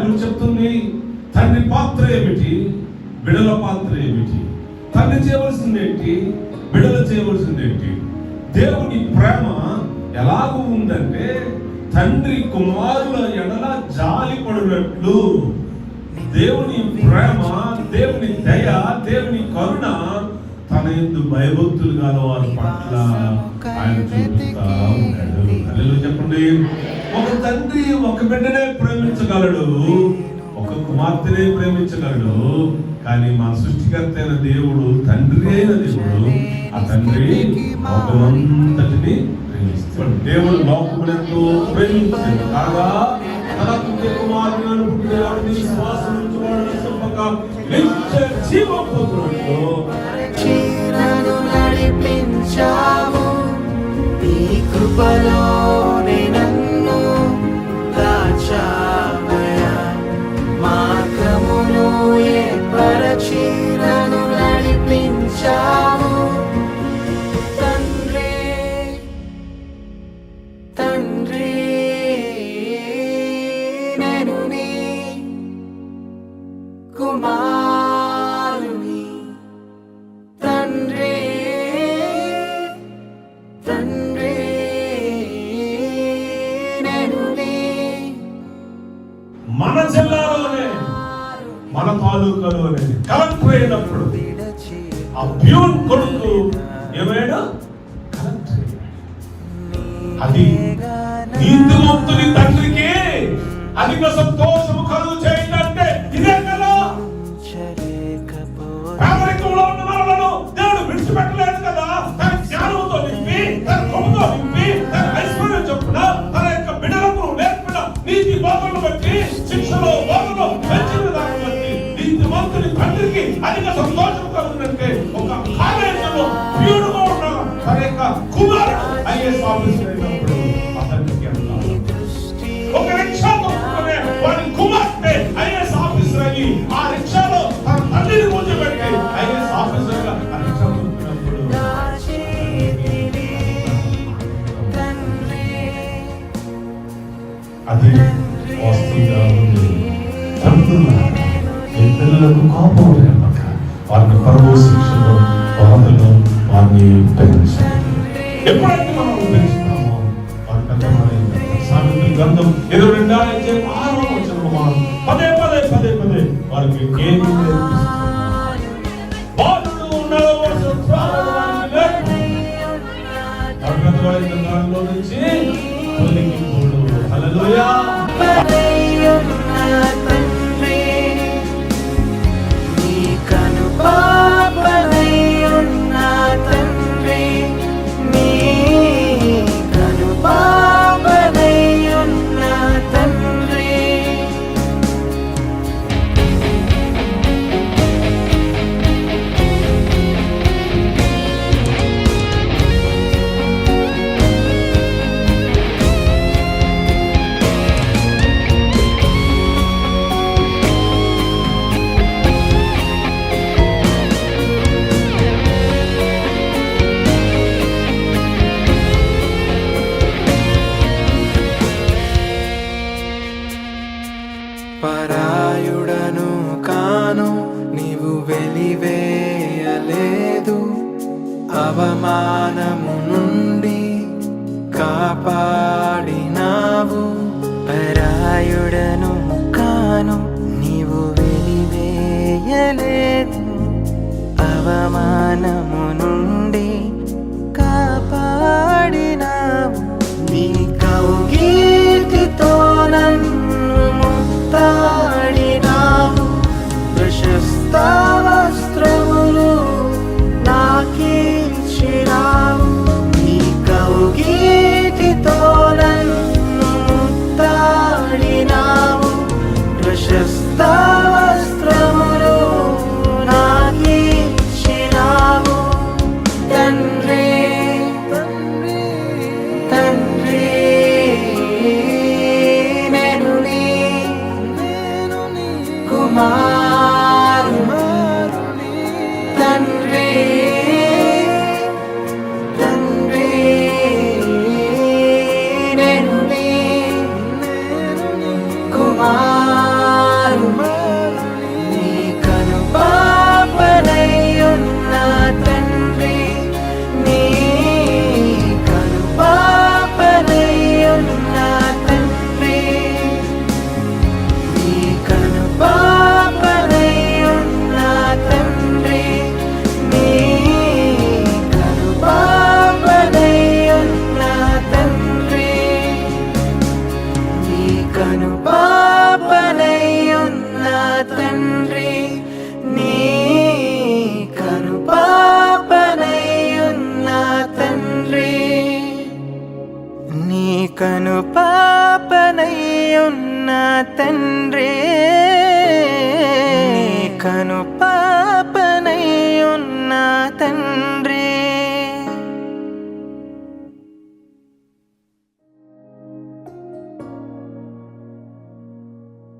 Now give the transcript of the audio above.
Bible చెప్తుంది తండ్రి పాత్ర ఏమిటి, బిడల పాత్ర ఏమిటి, తండ్రి చేయవలసింది ఏంటి, బిడలు చేయవలసింది ఏంటి. దేవుని ప్రేమ ఎలాగూ ఉందంటే తండ్రి కుమారుల ఎడల జాలి పడినట్లు దేవుని ప్రేమ, దేవుని దయ, దేవుని కరుణ తన యందు భయభక్తులు గల వారి పట్ల ఆయన చూపిస్తా ఉన్నాడు. హల్లెలూయా చెప్పండి. ఒక తండ్రి ఒక బిడ్డనే ప్రేమించగలడు, ఒక కుమార్తెనే ప్రేమించగలడు. కానీ మన సృష్టికర్త అయిన దేవుడు, తండ్రి అయిన దేవుడు, ఆ తండ్రి లోకమంతటిని ప్రేమిస్తాడు. దేవుడు లోకములెంతో ప్రేమించాడు కాగా తన కుమారులను పుట్టినవాడిని విశ్వాసం ఉంచువాడు నశింపక నిత్య జీవం పొందునట్లు నడిపించావు. నీ కృపలోనే నన్ను దాచావయ్యా. మార్గమును ఏర్పరచి నన్ను నడిపించావు. తండ్రి తండ్రి నేను నీ కుమారుని. తండ్రి తండ్రి నేను నీ. మన జిల్లాలోనే మన తాలూకాలోనే కలెక్టర్ అయినప్పుడు ఆ ప్యూన్ కొడుకు ఏమైనా కలెక్టర్. అది నీతిమంతుని తండ్రికి అధిక సంతోషము కలుగు చేయండి అంటే ఇదే కదా. పేదరికంలో ఉన్న వాళ్ళను దేవుడు విడిచిపెట్టలేదు కదా. తన జ్ఞానంతో నింపి, తన కొమ్ముతో నింపి, తన ఐశ్వర్యం చొప్పున తన యొక్క బిడ్డలకు నేర్పిన నీతి బోధనను బట్టి, శిక్షలో బోధనలో పెంచిన దాన్ని బట్టి నీతిమంతుని తండ్రికి అధిక సంతోషం కలుగునంటే ఒక కాలేజీలో ప్యూనుగా ఉన్న తన యొక్క కుమారుడు ఐఏఎస్ ఆఫీసర్ అయినప్పుడు అతనికి ఒక రిక్షా తొక్కునే వాడి కుమార్తె ఐఏఎస్ ఆఫీసర్ అయ్యి ఆ రిక్షాలో తన తల్లిని కూర్చోబెట్టి ఐఏఎస్ ఆఫీసర్ గా ఆ రిక్షా తొక్కున్నప్పుడు అది వాస్తవంగా ఉంది. ఈ పిల్లలకు కోపం లేక వారిని పరమ శిక్షలో బాధలో వారిని పెంచాలి. ఎప్పుడైతే మనం పెంచుతామో వారి పెద్దవాళ్ళ సామెతల గ్రంథం 22:6 మనం పదే పదే పదే పదే వారికి ఏమి నేర్పిస్తున్నాం. బాలుడు నడవలసిన త్రాగడానికి పెద్దవాళ్ళ దానిలో నుంచి తొలగిపోడు. హల్లెలూయా. పరాయుడను కాను, నీవు వెలివేయలేదు. అవమానము నుండి కాపాడినావు. పరాయుడను కాను, నీవు వెలివేయలేదు. అవమానము నుండి కాపాడినావు. నీ కౌగిలితో నన్ను ముద్దాడినావు. ప్రశస్త వస్త్రములు నాకిచ్చినావు. నీ కౌగిలితో నన్ను ముద్దాడినావు. ప్రశస్త వస్త్రములు నాకిచ్చినావు. పాపనై ఉన్న తండ్రే, కను